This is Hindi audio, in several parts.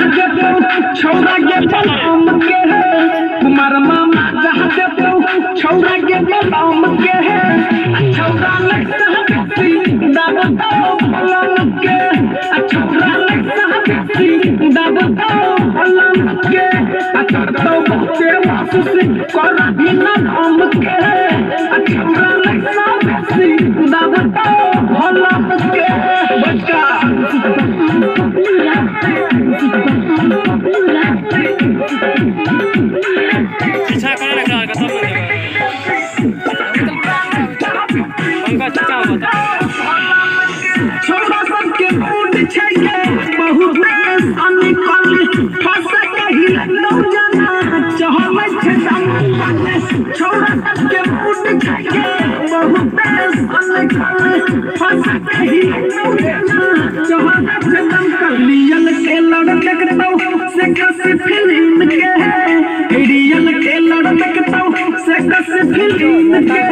छौरा के बलम के है कुमार मामा जहाँ से तो छौरा के बलम के है छौरा लगता है दादा बलम के छौरा लगता है दादा बलम के तो बच्चे वापस कर बिना हम के छौरा लगता है दादा बलम के बच्चा पीछा कहाँ रखा है खत्म हो पंखा चिचा होता छोरा सबके फूट छैके बहुत आनी काली फंस कही लो जाना चहल छे छोरा सबके फूट छैके बहुत आनी काली फंस कही लो जाना चहल छे लियल के लड़के तो से कस फिल्म के रियल के लड़के तो से कस फिल्म के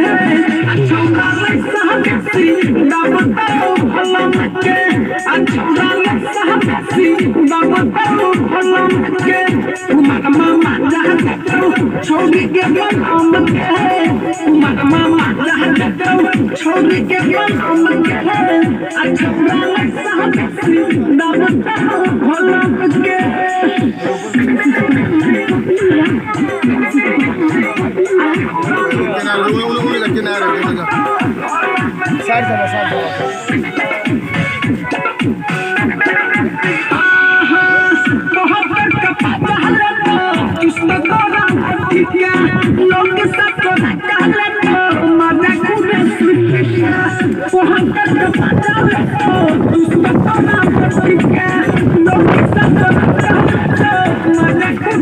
छोरा लगता है दावतो भलम के छोरा लगता है दावतो भलम के कुमार मामा जहाँ तो छोड़ी के बलम के कुमार मामा जहाँ तो छोड़ी के बलम के छोरा लगता है दावतो भलम के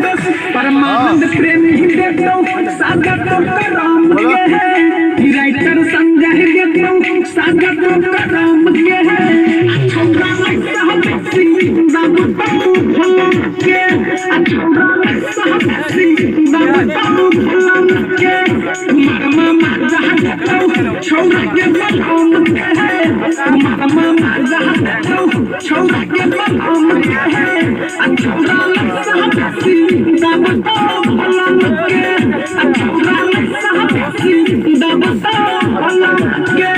परमानंद प्रेमी देखो सागर तो राम के है राइटर संजय देखो सागर तो राम के है छोरा लगता है दावतो भलम के छोरा लगता है दावतो भलम के कुमार मामा जहाँ तो छोरा के बलम के है कुमार मामा जहाँ तो छोरा के बलम के है छोरा लगता है दावतो भलम के छोरा लगता है दावतो भलम के